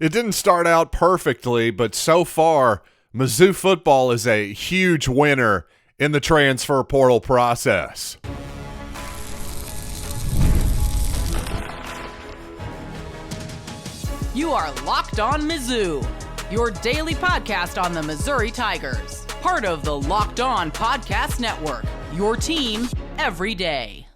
It didn't start out perfectly, but so far, Mizzou football is a huge winner in the transfer portal process. You are Locked On Mizzou, your daily podcast on the Missouri Tigers. Part of the Locked On Podcast Network, your team every day.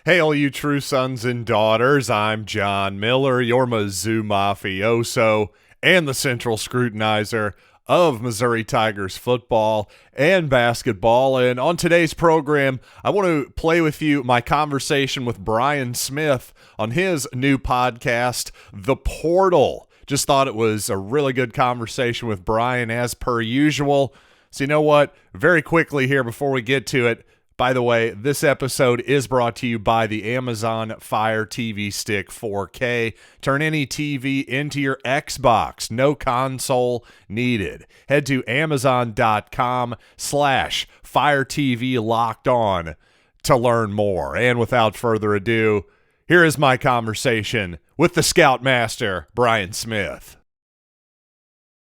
Hey, all you true sons and daughters, I'm John Miller, your Mizzou mafioso and the central scrutinizer of Missouri Tigers football and basketball. And on today's program, I want to play with you my conversation with Brian Smith on his new podcast, The Portal. Just thought it was a really good conversation with Brian as per usual. So you know what? Very quickly here before we get to it, by the way, this episode is brought to you by the Amazon Fire TV Stick 4K. Turn any TV into your Xbox. No console needed. Head to amazon.com/Fire TV Locked On to learn more. And without further ado, here is my conversation with the Scoutmaster, Brian Smith.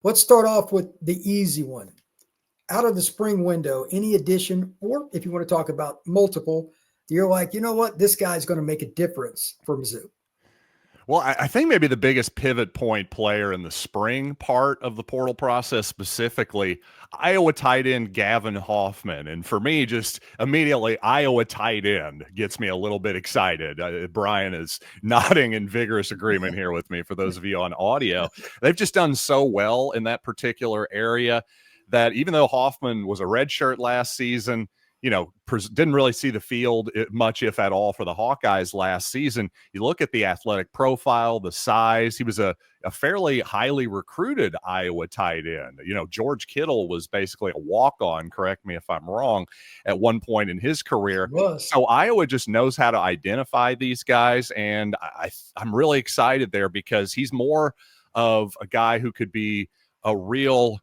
Let's start off with the easy one. Out of the spring window, any addition, or if you want to talk about multiple, you're like, you know what, this guy's going to make a difference for Mizzou. Well, I think maybe the biggest pivot point player in the spring part of the portal process specifically, Iowa tight end Gavin Hoffman. And for me, just immediately, Iowa tight end gets me a little bit excited. Brian is nodding in vigorous agreement here with me for those of you on audio. They've just done so well in that particular area that even though Hoffman was a redshirt last season, didn't really see the field much, if at all, for the Hawkeyes last season. You look at the athletic profile, the size. He was a fairly highly recruited Iowa tight end. George Kittle was basically a walk-on, correct me if I'm wrong, at one point in his career. So Iowa just knows how to identify these guys, and I'm really excited there because he's more of a guy who could be a real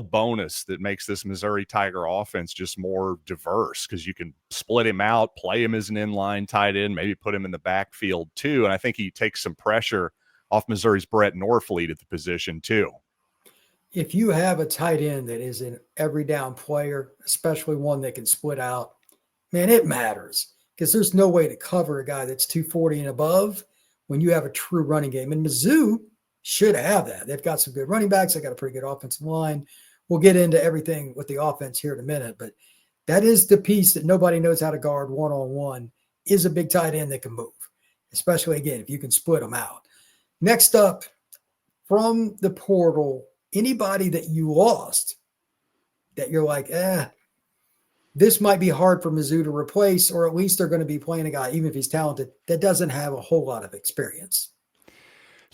bonus that makes this Missouri Tiger offense just more diverse because you can split him out, play him as an inline tight end, maybe put him in the backfield too. And I think he takes some pressure off Missouri's Brett Norfleet at the position too. If you have a tight end that is an every down player, especially one that can split out, man, it matters because there's no way to cover a guy that's 240 and above when you have a true running game. And Mizzou should have that. They've got some good running backs. They got a pretty good offensive line. We'll get into everything with the offense here in a minute, but that is the piece that nobody knows how to guard one-on-one is a big tight end that can move, especially, again, if you can split them out. Next up, from the portal, anybody that you lost that you're like, this might be hard for Mizzou to replace, or at least they're going to be playing a guy, even if he's talented, that doesn't have a whole lot of experience.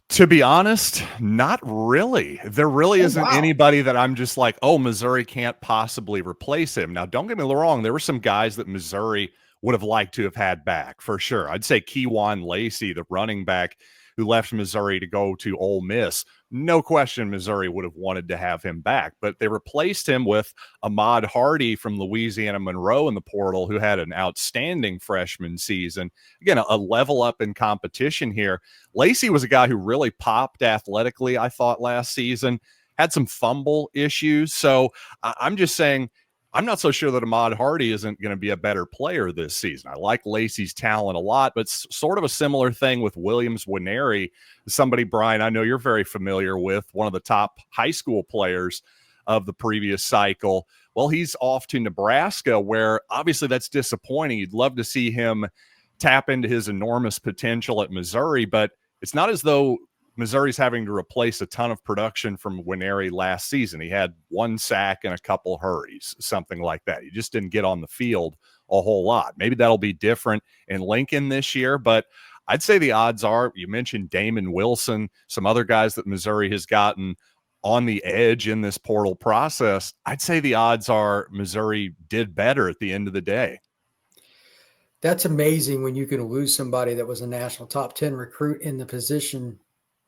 To be honest, not really. There really isn't anybody that I'm just like, oh, Missouri can't possibly replace him. Now, don't get me wrong. There were some guys that Missouri would have liked to have had back for sure. I'd say Kewan Lacey, the running back who left Missouri to go to Ole Miss. No question Missouri would have wanted to have him back, but they replaced him with Ahmad from Louisiana Monroe in the portal, who had an outstanding freshman season. Again, a level up in competition here. Lacey was a guy who really popped athletically, I thought, last season, had some fumble issues. So I'm just saying, I'm not so sure that Ahmad isn't going to be a better player this season. I like Lacey's talent a lot, but sort of a similar thing with Williams Winery, somebody, Brian, I know you're very familiar with, one of the top high school players of the previous cycle. Well, he's off to Nebraska, where obviously that's disappointing. You'd love to see him tap into his enormous potential at Missouri, but it's not as though Missouri's having to replace a ton of production from Winery last season. He had one sack and a couple hurries, something like that. He just didn't get on the field a whole lot. Maybe that'll be different in Lincoln this year, but I'd say the odds are, you mentioned Damon Wilson, some other guys that Missouri has gotten on the edge in this portal process. I'd say the odds are Missouri did better at the end of the day. That's amazing when you can lose somebody that was a national top 10 recruit in the position.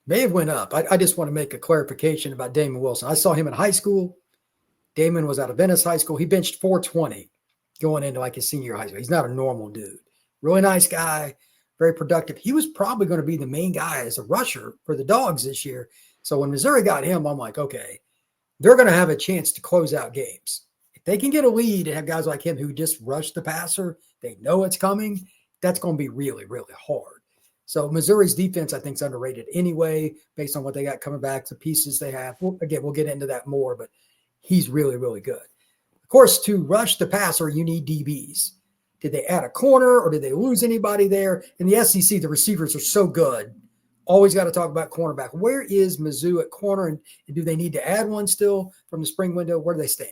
May have went up. I just want to make a clarification about Damon Wilson. I saw him in high school. Damon was out of Venice High School. He benched 420 going into like his senior high school. He's not a normal dude. Really nice guy, very productive. He was probably going to be the main guy as a rusher for the Dogs this year. So when Missouri got him, I'm like, okay, they're going to have a chance to close out games. If they can get a lead and have guys like him who just rush the passer, they know it's coming, that's going to be really, really hard. So Missouri's defense, I think, is underrated anyway, based on what they got coming back, the pieces they have. We'll get into that more, but he's really, really good. Of course, to rush the passer, you need DBs. Did they add a corner or did they lose anybody there? In the SEC, the receivers are so good. Always got to talk about cornerback. Where is Mizzou at corner, and do they need to add one still from the spring window? Where do they stand?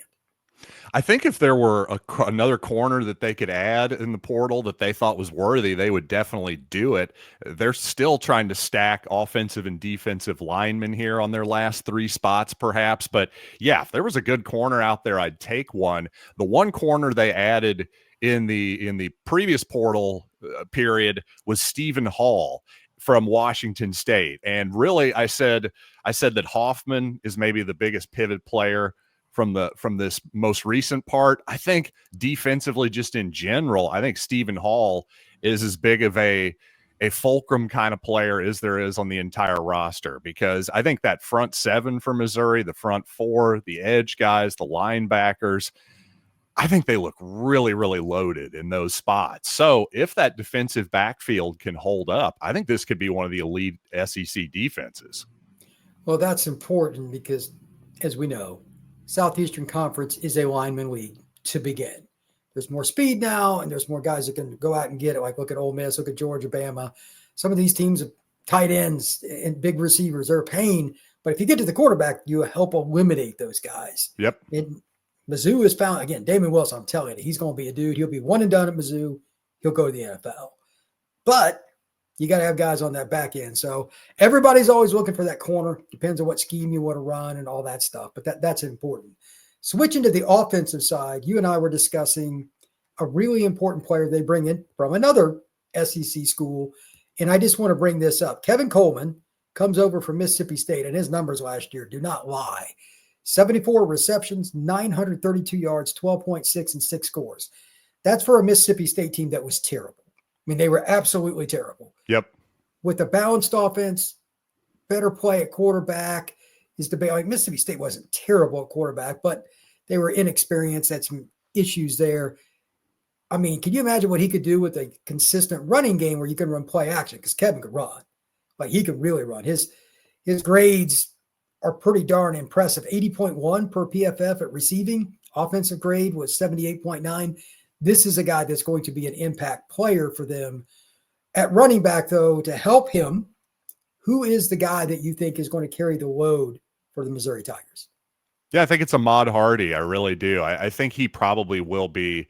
I think if there were another corner that they could add in the portal that they thought was worthy, they would definitely do it. They're still trying to stack offensive and defensive linemen here on their last 3 spots, perhaps. But yeah, if there was a good corner out there, I'd take one. The one corner they added in the previous portal period was Stephen Hall from Washington State. And really, I said that Hoffman is maybe the biggest pivot player from this most recent part. I think defensively, just in general, I think Stephen Hall is as big of a fulcrum kind of player as there is on the entire roster, because I think that front 7 for Missouri, the front 4, the edge guys, the linebackers, I think they look really, really loaded in those spots. So if that defensive backfield can hold up, I think this could be one of the elite SEC defenses. Well, that's important because, as we know, Southeastern Conference is a lineman league to begin. There's more speed now, and there's more guys that can go out and get it. Like, look at Ole Miss, look at Georgia, Bama. Some of these teams have tight ends and big receivers. They're a pain. But if you get to the quarterback, you help eliminate those guys. Yep. And Mizzou has found, again, Damon Wilson, I'm telling you, he's going to be a dude. He'll be one and done at Mizzou. He'll go to the NFL. But you got to have guys on that back end. So everybody's always looking for that corner. Depends on what scheme you want to run and all that stuff. But that's important. Switching to the offensive side, you and I were discussing a really important player they bring in from another SEC school. And I just want to bring this up. Kevin Coleman comes over from Mississippi State, and his numbers last year do not lie. 74 receptions, 932 yards, 12.6 and 6 scores. That's for a Mississippi State team that was terrible. I mean, they were absolutely terrible. Yep. With a balanced offense, better play at quarterback is debate. Like, Mississippi State wasn't terrible at quarterback, but they were inexperienced. Had some issues there. I mean, can you imagine what he could do with a consistent running game where you can run play action? Because Kevin could run. Like, he could really run. His grades are pretty darn impressive. 80.1 per PFF at receiving. Offensive grade was 78.9. This is a guy that's going to be an impact player for them. At running back, though, to help him, who is the guy that you think is going to carry the load for the Missouri Tigers? Yeah, I think it's Ahmad Hardy. I really do. I think he probably will be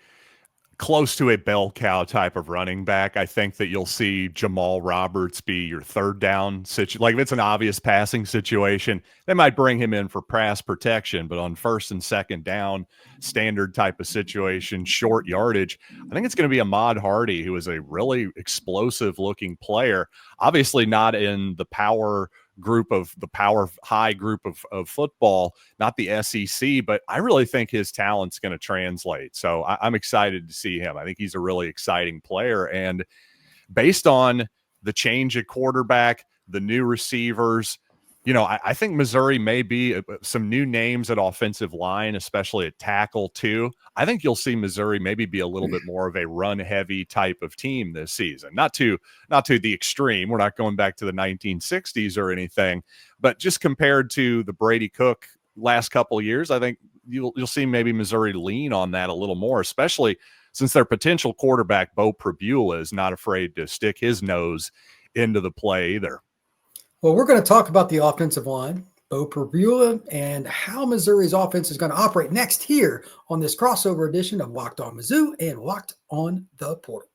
close to a bell cow type of running back. I think that you'll see Jamal Roberts be your third down situation. Like, if it's an obvious passing situation, they might bring him in for pass protection, but on first and second down, standard type of situation, short yardage, I think it's going to be Ahmad Hardy, who is a really explosive looking player. Obviously not in the power high group of football, not the SEC, but I really think his talent's going to translate. So I'm excited to see him. I think he's a really exciting player. And based on the change at quarterback, the new receivers, I think Missouri may be some new names at offensive line, especially at tackle too. I think you'll see Missouri maybe be a little bit more of a run-heavy type of team this season. Not to the extreme. We're not going back to the 1960s or anything, but just compared to the Brady Cook last couple of years, I think you'll see maybe Missouri lean on that a little more, especially since their potential quarterback, Bo Pribula, is not afraid to stick his nose into the play either. Well, we're going to talk about the offensive line, Bo Pribula, and how Missouri's offense is going to operate next here on this crossover edition of Locked On Mizzou and Locked On the Portal.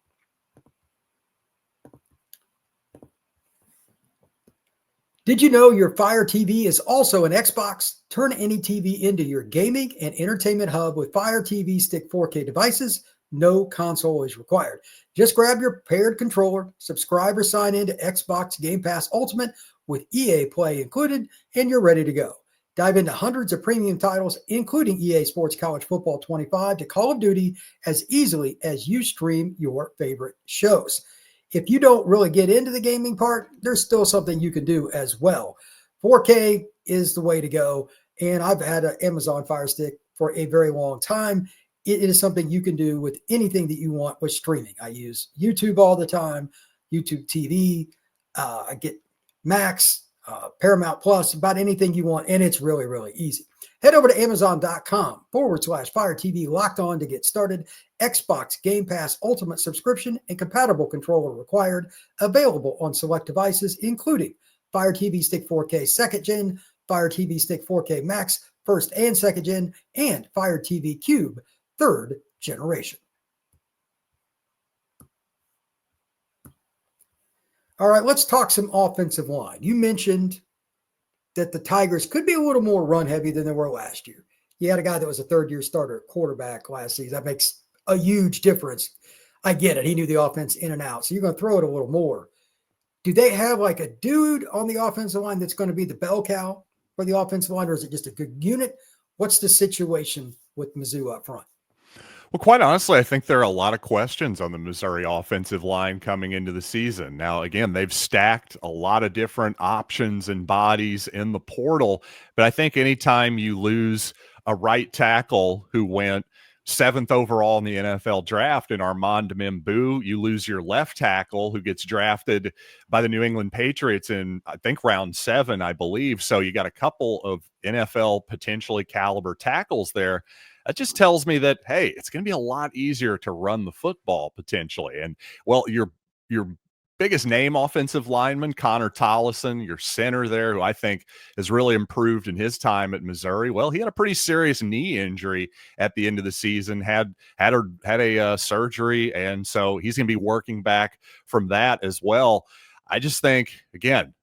Did you know your Fire TV is also an Xbox? Turn any TV into your gaming and entertainment hub with Fire TV Stick 4K devices. No console is required. Just grab your paired controller, subscribe or sign into Xbox Game Pass Ultimate with EA Play included, and you're ready to go. Dive into hundreds of premium titles, including EA Sports College Football 25 to Call of Duty, as easily as you stream your favorite shows. If you don't really get into the gaming part, there's still something you can do as well. 4K is the way to go. And I've had an Amazon Fire Stick for a very long time. It is something you can do with anything that you want with streaming. I use YouTube all the time, YouTube TV. I get Max, Paramount Plus, about anything you want. And it's really, really easy. Head over to Amazon.com/Fire TV Locked On to get started. Xbox Game Pass Ultimate subscription and compatible controller required. Available on select devices, including Fire TV Stick 4K 2nd Gen, Fire TV Stick 4K Max 1st and 2nd Gen, and Fire TV Cube 3rd generation. All right, let's talk some offensive line. You mentioned that the Tigers could be a little more run heavy than they were last year. You had a guy that was a third-year starter at quarterback last season. That makes a huge difference. I get it. He knew the offense in and out. So you're going to throw it a little more. Do they have like a dude on the offensive line that's going to be the bell cow for the offensive line, or is it just a good unit? What's the situation with Mizzou up front? Well, quite honestly, I think there are a lot of questions on the Missouri offensive line coming into the season. Now, again, they've stacked a lot of different options and bodies in the portal, but I think anytime you lose a right tackle who went 7th overall in the NFL draft in Ahmad, you lose your left tackle who gets drafted by the New England Patriots in, I think, round 7, I believe. So you got a couple of NFL potentially caliber tackles there. That just tells me that, hey, it's going to be a lot easier to run the football potentially. And, well, your biggest name offensive lineman, Connor Tollison, your center there, who I think has really improved in his time at Missouri. Well, he had a pretty serious knee injury at the end of the season, had a surgery, and so he's going to be working back from that as well. I just think, again,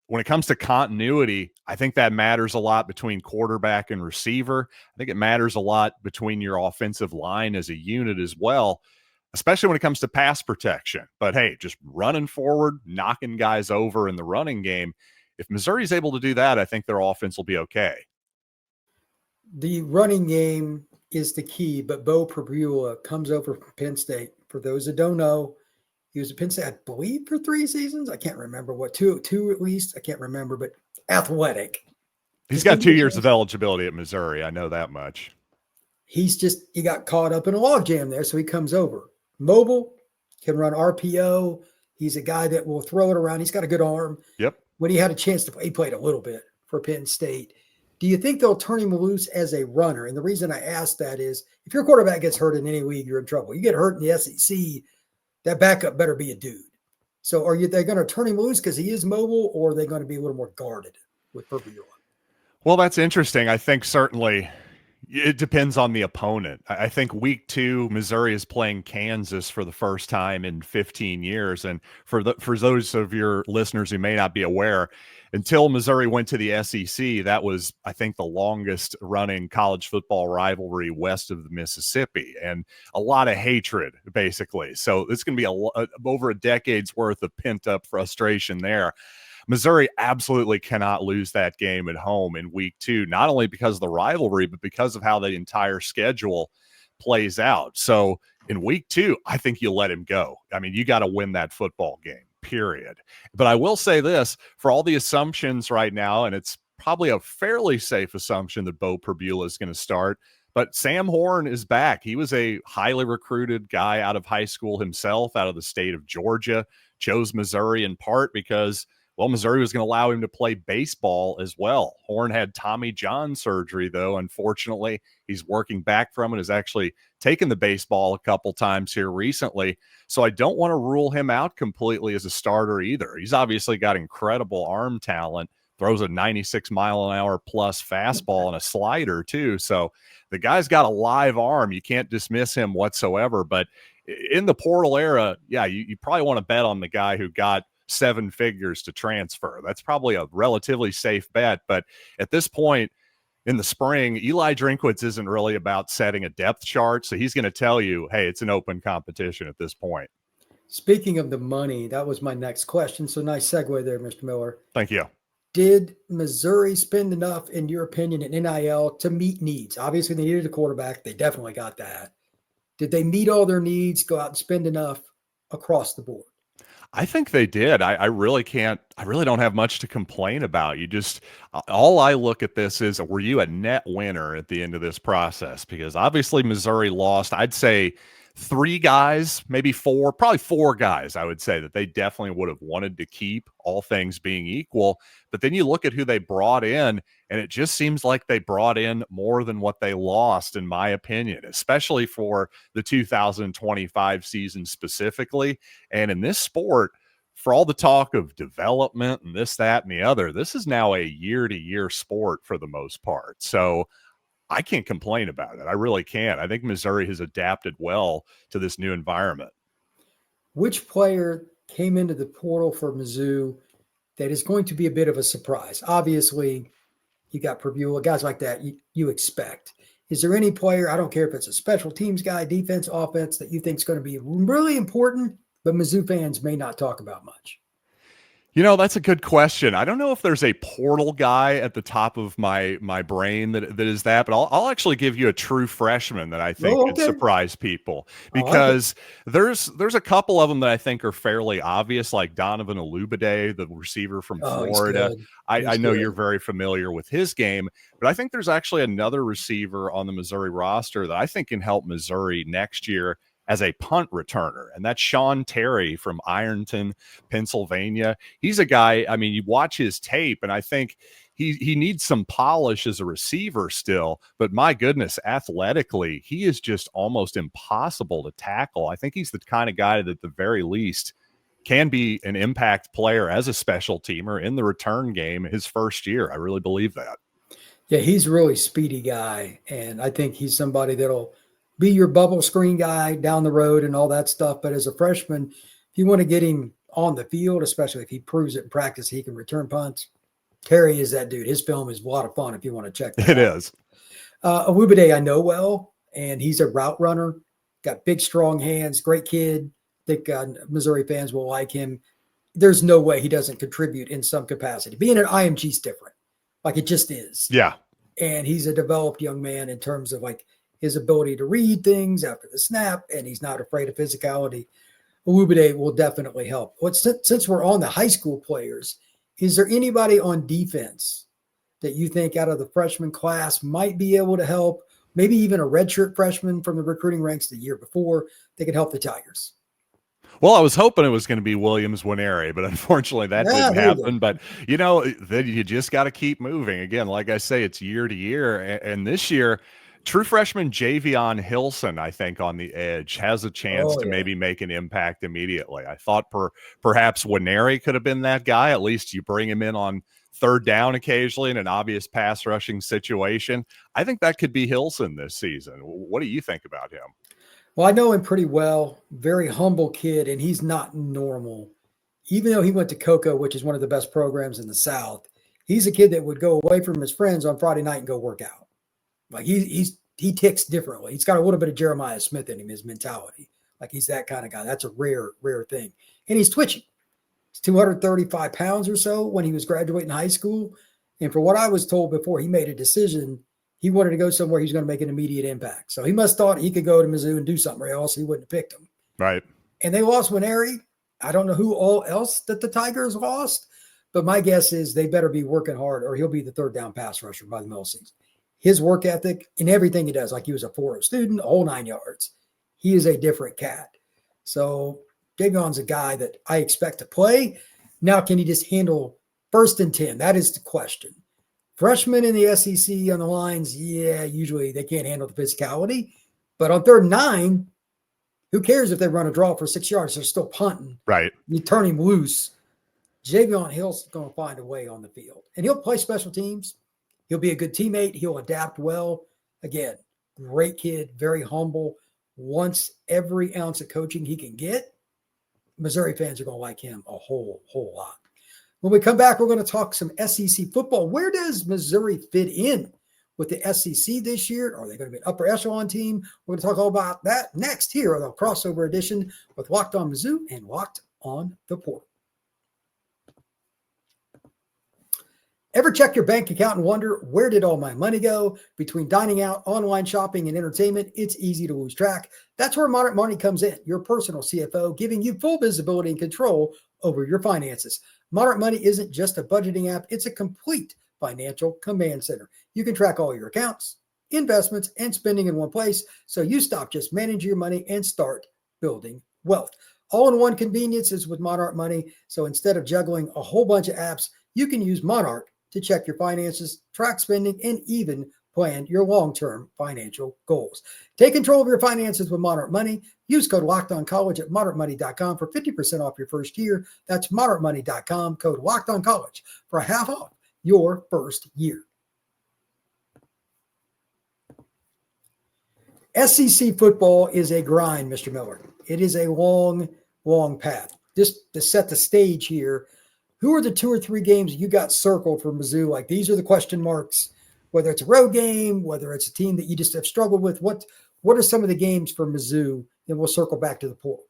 when it comes to continuity, I think that matters a lot between quarterback and receiver. I think it matters a lot between your offensive line as a unit as well, especially when it comes to pass protection. But hey, just running forward, knocking guys over in the running game. If Missouri's able to do that, I think their offense will be okay. The running game is the key, but Bo Pribula comes over from Penn State. For those that don't know, he was at Penn State, I believe, for 3 seasons. I can't remember what, two at least. I can't remember, but athletic. He's got 2 years of eligibility at Missouri. I know that much. He got caught up in a logjam there, so he comes over. Mobile, can run RPO. He's a guy that will throw it around. He's got a good arm. Yep. When he had a chance to play, he played a little bit for Penn State. Do you think they'll turn him loose as a runner? And the reason I ask that is if your quarterback gets hurt in any league, you're in trouble. You get hurt in the SEC, that backup better be a dude. So they going to turn him loose because he is mobile, or are they going to be a little more guarded with Pribula? Well, that's interesting. I think certainly it depends on the opponent. I think week 2, Missouri is playing Kansas for the first time in 15 years. And for those of your listeners who may not be aware, until Missouri went to the SEC, that was, I think, the longest running college football rivalry west of the Mississippi, and a lot of hatred, basically. So it's going to be over a decade's worth of pent up frustration there. Missouri absolutely cannot lose that game at home in week 2, not only because of the rivalry, but because of how the entire schedule plays out. So in week 2, I think you let him go. I mean, you got to win that football game, period. But I will say this, for all the assumptions right now, and it's probably a fairly safe assumption that Bo Pribula is going to start, but Sam Horn is back. He was a highly recruited guy out of high school himself, out of the state of Georgia, chose Missouri in part because, well, Missouri was going to allow him to play baseball as well. Horn had Tommy John surgery, though. Unfortunately, he's working back from it, has actually taken the baseball a couple times here recently. So I don't want to rule him out completely as a starter either. He's obviously got incredible arm talent, throws a 96-mile-an-hour plus fastball and a slider too. So the guy's got a live arm. You can't dismiss him whatsoever. But in the portal era, yeah, you probably want to bet on the guy who got 7 figures to transfer. That's probably a relatively safe bet. But at this point in the spring, Eli Drinkwitz isn't really about setting a depth chart. So he's going to tell you, hey, it's an open competition at this point. Speaking of the money, that was my next question. So nice segue there, Mr. Miller. Thank you. Did Missouri spend enough, in your opinion, in NIL to meet needs? Obviously, they needed a quarterback. They definitely got that. Did they meet all their needs, go out and spend enough across the board? I think they did. I really don't have much to complain about. All I look at this is, were you a net winner at the end of this process? Because obviously Missouri lost, I'd say 3 guys, maybe 4, probably 4 guys, I would say that they definitely would have wanted to keep, all things being equal. But then you look at who they brought in, and it just seems like they brought in more than what they lost, in my opinion, especially for the 2025 season specifically. And in this sport, for all the talk of development and this, that, and the other, this is now a year-to-year sport for the most part. So I can't complain about it. I really can't. I think Missouri has adapted well to this new environment. Which player came into the portal for Mizzou that is going to be a bit of a surprise? Obviously, you got Pribula, guys like that you expect. Is there any player, I don't care if it's a special teams guy, defense, offense, that you think is going to be really important, but Mizzou fans may not talk about much? That's a good question. I don't know if there's a portal guy at the top of my brain that is that, but I'll actually give you a true freshman that I think could surprise people, because there's a couple of them that I think are fairly obvious, like Donovan Olubade, the receiver from Florida. I know you're very familiar with his game, but I think there's actually another receiver on the Missouri roster that I think can help Missouri next year as a punt returner, and that's Sean Terry from Ironton, Pennsylvania. He's a guy, I mean, you watch his tape, and I think he needs some polish as a receiver still, but my goodness, athletically, he is just almost impossible to tackle. I think he's the kind of guy that at the very least can be an impact player as a special teamer in the return game his first year. I really believe that. Yeah, he's a really speedy guy, and I think he's somebody that'll be your bubble screen guy down the road and all that stuff. But as a freshman, if you want to get him on the field, especially if he proves it in practice, he can return punts. Terry is that dude. His film is a lot of fun if you want to check that out. It is. Olubade I know well, and he's a route runner, got big, strong hands, great kid. I think Missouri fans will like him. There's no way he doesn't contribute in some capacity. Being an IMG is different. Like, it just is. Yeah. And he's a developed young man in terms of like his ability to read things after the snap, and he's not afraid of physicality. Olubade will definitely help. Since we're on the high school players, is there anybody on defense that you think out of the freshman class might be able to help? Maybe even a redshirt freshman from the recruiting ranks the year before that could help the Tigers? Well, I was hoping it was going to be Williams Winery, but unfortunately that didn't happen. But, then you just got to keep moving. Again, like I say, it's year to year. And this year, true freshman Javion Hilson, I think, on the edge has a chance to maybe make an impact immediately. I thought perhaps Winery could have been that guy. At least you bring him in on third down occasionally in an obvious pass rushing situation. I think that could be Hilson this season. What do you think about him? Well, I know him pretty well. Very humble kid, and he's not normal. Even though he went to Cocoa, which is one of the best programs in the South, he's a kid that would go away from his friends on Friday night and go work out. Like, he ticks differently. He's got a little bit of Jeremiah Smith in him, his mentality. Like, he's that kind of guy. That's a rare thing. And he's twitchy. He's 235 pounds or so when he was graduating high school. And for what I was told before he made a decision, he wanted to go somewhere he's going to make an immediate impact. So he must thought he could go to Mizzou and do something else. He wouldn't have picked him. Right. And they lost Winery. I don't know who all else that the Tigers lost, but my guess is they better be working hard or he'll be the third down pass rusher by the middle of the season. His work ethic in everything he does, like he was a 4.0 student, a whole 9 yards. He is a different cat. So Davion's a guy that I expect to play. Now, can he just handle 1st and 10? That is the question. Freshmen in the SEC on the lines, usually they can't handle the physicality. But on 3rd and 9, who cares if they run a draw for 6 yards? They're still punting. Right. You turn him loose. Javion Hill's going to find a way on the field. And he'll play special teams. He'll be a good teammate. He'll adapt well. Again, great kid, very humble, wants every ounce of coaching he can get. Missouri fans are going to like him a whole lot. When we come back, we're going to talk some SEC football. Where does Missouri fit in with the SEC this year? Are they going to be an upper echelon team? We're going to talk all about that next here on the crossover edition with Locked On Mizzou and Locked On the Portal. Ever check your bank account and wonder, where did all my money go? Between dining out, online shopping, and entertainment, it's easy to lose track. That's where Modern Money comes in, your personal CFO, giving you full visibility and control over your finances. Modern Money isn't just a budgeting app, it's a complete financial command center. You can track all your accounts, investments, and spending in one place, so you stop just managing your money and start building wealth. All-in-one convenience is with Monarch Money, so instead of juggling a whole bunch of apps, you can use Monarch to check your finances, track spending, and even plan your long-term financial goals. Take control of your finances with Monarch Money. Use code LOCKEDONCollege at monarchmoney.com for 50% off your first year. That's monarchmoney.com, code LOCKEDONCollege for half off your first year. SEC football is a grind, Mr. Miller. It is a long, long path. Just to set the stage here, who are the 2 or 3 games you got circled for Mizzou? Like, these are the question marks, whether it's a road game, whether it's a team that you just have struggled with. What are some of the games for Mizzou? And we'll circle back to the portal.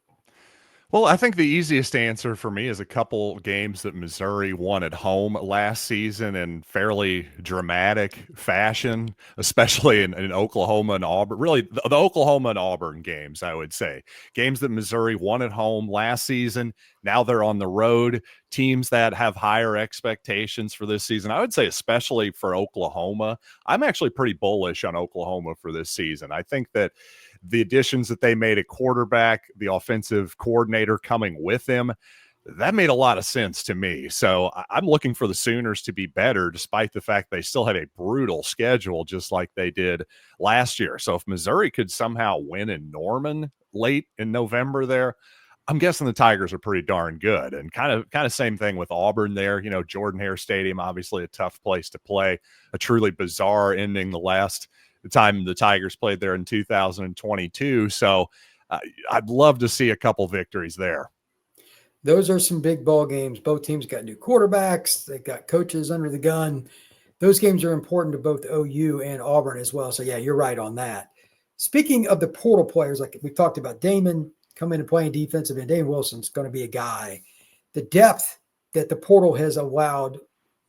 Well, I think the easiest answer for me is a couple games that Missouri won at home last season in fairly dramatic fashion, especially in Oklahoma and Auburn. Really, the Oklahoma and Auburn games, I would say. Games that Missouri won at home last season. Now they're on the road. Teams that have higher expectations for this season. I would say especially for Oklahoma. I'm actually pretty bullish on Oklahoma for this season. I think that the additions that they made at quarterback, the offensive coordinator coming with him, that made a lot of sense to me. So I'm looking for the Sooners to be better, despite the fact they still had a brutal schedule, just like they did last year. So if Missouri could somehow win in Norman late in November there, I'm guessing the Tigers are pretty darn good. And kind of same thing with Auburn there. You know, Jordan Hare Stadium, obviously a tough place to play, a truly bizarre ending the time the Tigers played there in 2022. So I'd love to see a couple victories there. Those are some big ball games. Both teams got new quarterbacks. They got coaches under the gun. Those games are important to both OU and Auburn as well. So, yeah, you're right on that. Speaking of the portal players, like we talked about, Damon coming and playing defensive end. Dane Wilson's going to be a guy. The depth that the portal has allowed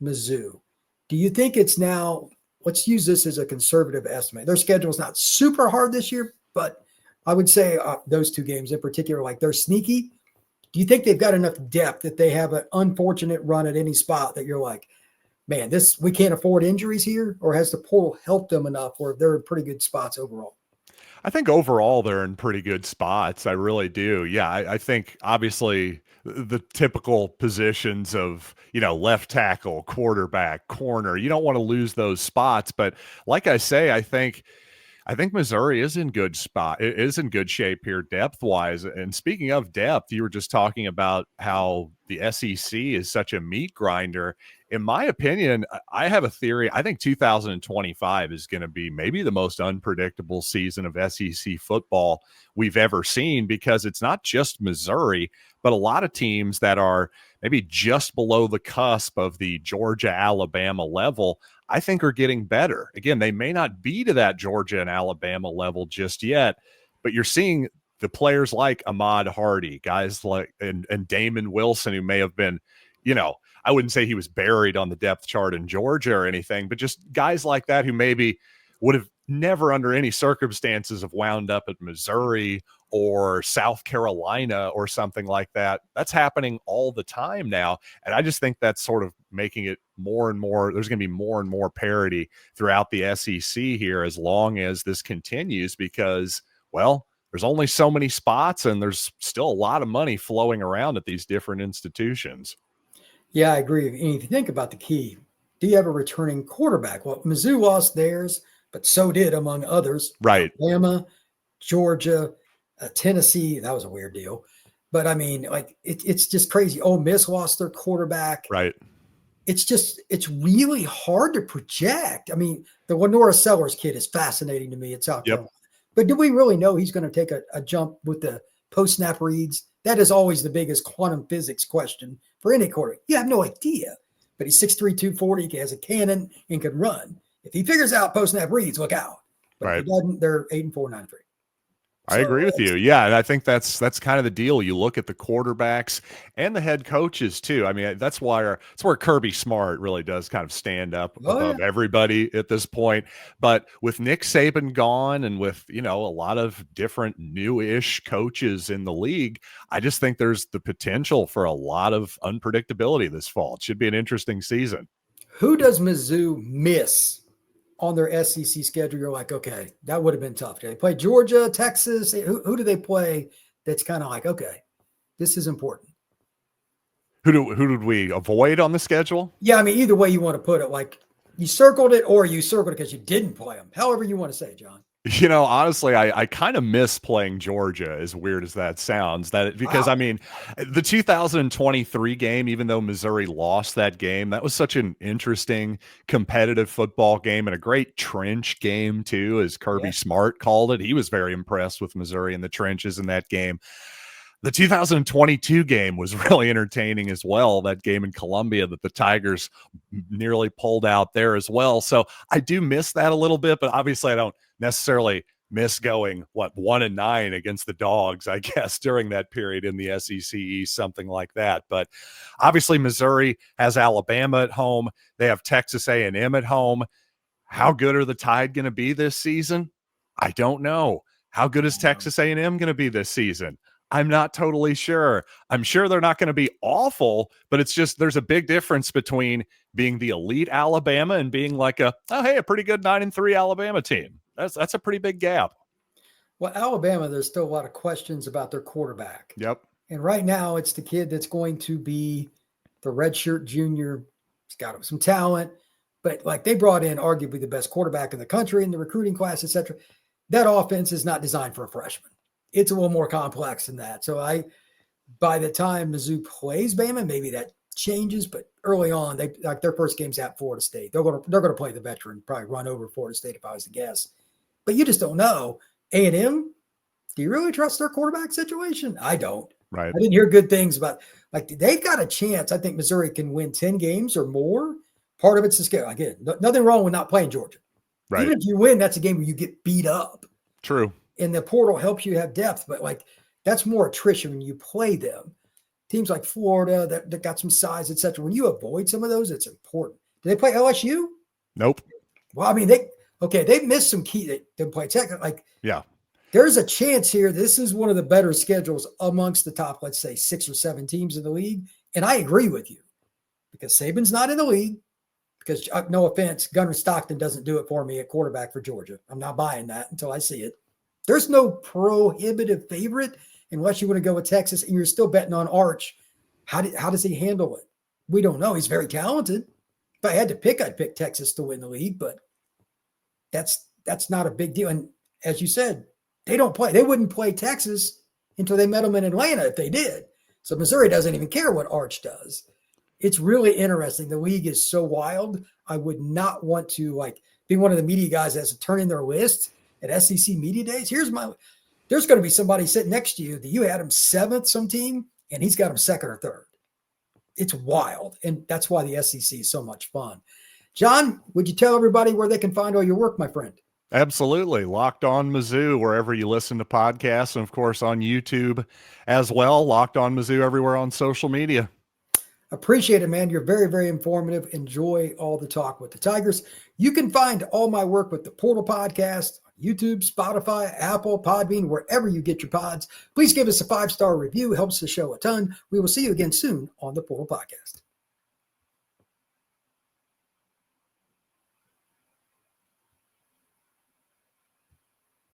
Mizzou, do you think it's now – let's use this as a conservative estimate. Their schedule is not super hard this year, but I would say those 2 games in particular, like, they're sneaky. Do you think they've got enough depth that they have an unfortunate run at any spot that you're like, man, we can't afford injuries here? Or has the portal helped them enough where they're in pretty good spots overall? I think overall they're in pretty good spots. I really do. Yeah, I think obviously the typical positions of, left tackle, quarterback, corner, you don't want to lose those spots. But like I say, I think Missouri is in good spot. It is in good shape here depth wise. And speaking of depth, you were just talking about how the SEC is such a meat grinder. In my opinion, I have a theory. I think 2025 is going to be maybe the most unpredictable season of SEC football we've ever seen, because it's not just Missouri, but a lot of teams that are maybe just below the cusp of the Georgia, Alabama level, I think are getting better. Again, they may not be to that Georgia and Alabama level just yet, but you're seeing the players like Ahmad Hardy, guys like and Damon Wilson, who may have been, I wouldn't say he was buried on the depth chart in Georgia or anything, but just guys like that who maybe would have never under any circumstances have wound up at Missouri or South Carolina or something like that. That's happening all the time now. And I just think that's sort of making it more and more, there's going to be more and more parity throughout the SEC here as long as this continues, because, well, there's only so many spots and there's still a lot of money flowing around at these different institutions. Yeah, I agree. And if you think about the key, do you have a returning quarterback? Well, Mizzou lost theirs, but so did, among others, right, Alabama, Georgia, Tennessee. That was a weird deal. But, I mean, like, it's just crazy. Ole Miss lost their quarterback. Right. It's really hard to project. I mean, the Lenora Sellers kid is fascinating to me at South Carolina. But do we really know he's going to take a jump with the post-snap reads? That is always the biggest quantum physics question for any quarterback. You have no idea. But he's 6'3", 240, he has a cannon, and can run. If he figures out post-snap reads, look out. But if he doesn't, they're 8-4, 9-3. I agree with you. Yeah, and I think that's kind of the deal. You look at the quarterbacks and the head coaches too. I mean, that's where Kirby Smart really does kind of stand up above everybody at this point. But with Nick Saban gone and with, a lot of different new-ish coaches in the league, I just think there's the potential for a lot of unpredictability this fall. It should be an interesting season. Who does Mizzou miss on their SEC schedule? You're like, okay, that would have been tough. Do they play Georgia, Texas? Who do they play that's kind of like, okay, this is important? Who did we avoid on the schedule? Yeah, I mean, either way you want to put it, like you circled it or you circled it because you didn't play them. However you want to say it, John. Honestly, I kind of miss playing Georgia, as weird as that sounds. Because, wow. I mean, the 2023 game, even though Missouri lost that game, that was such an interesting competitive football game and a great trench game, too, as Kirby Smart called it. He was very impressed with Missouri in the trenches in that game. The 2022 game was really entertaining as well, that game in Columbia that the Tigers nearly pulled out there as well. So I do miss that a little bit, but obviously I don't necessarily miss going 1-9 against the Dogs, I guess, during that period in the SEC East, something like that. But obviously Missouri has Alabama at home. They have Texas A&M at home. How good are the Tide going to be this season? I don't know. How good is Texas A&M going to be this season? I'm not totally sure. I'm sure they're not going to be awful, but it's just there's a big difference between being the elite Alabama and being like a pretty good 9-3 Alabama team. That's a pretty big gap. Well, Alabama, there's still a lot of questions about their quarterback. Yep. And right now, it's the kid that's going to be the redshirt junior. He's got some talent, but like they brought in arguably the best quarterback in the country in the recruiting class, et cetera. That offense is not designed for a freshman. It's a little more complex than that. So by the time Mizzou plays Bama, maybe that changes. But early on, they like their first game's at Florida State. They're going to play the veteran, probably run over Florida State if I was to guess. But you just don't know. A&M, do you really trust their quarterback situation? I don't. Right. I didn't hear good things about like they've got a chance. I think Missouri can win 10 games or more. Part of it's the scale. Again, nothing wrong with not playing Georgia. Right. Even if you win, that's a game where you get beat up. True. And the portal helps you have depth, but like that's more attrition when you play them. Teams like Florida that got some size, et cetera. When you avoid some of those, it's important. Do they play LSU? Nope. Well, I mean, they missed some key. They didn't play Tech. Like, yeah, there's a chance here. This is one of the better schedules amongst the top, let's say, 6 or 7 teams in the league. And I agree with you because Saban's not in the league. Because no offense, Gunnar Stockton doesn't do it for me at quarterback for Georgia. I'm not buying that until I see it. There's no prohibitive favorite unless you want to go with Texas and you're still betting on Arch. How does he handle it? We don't know. He's very talented. If I had to pick, I'd pick Texas to win the league, but that's not a big deal. And as you said, they wouldn't play Texas until they met them in Atlanta if they did. So Missouri doesn't even care what Arch does. It's really interesting. The league is so wild. I would not want to be one of the media guys that has to turn in their list at SEC Media Days. There's going to be somebody sitting next to you that you had him 7th some team, and he's got him 2nd or 3rd. It's wild, and that's why the SEC is so much fun. John, would you tell everybody where they can find all your work, my friend? Absolutely. Locked On Mizzou, wherever you listen to podcasts, and of course on YouTube as well. Locked On Mizzou everywhere on social media. Appreciate it, man. You're very, very informative. Enjoy all the talk with the Tigers. You can find all my work with the Portal Podcast on YouTube, Spotify, Apple, Podbean, wherever you get your pods. Please give us a 5-star review. Helps the show a ton. We will see you again soon on the Portal Podcast.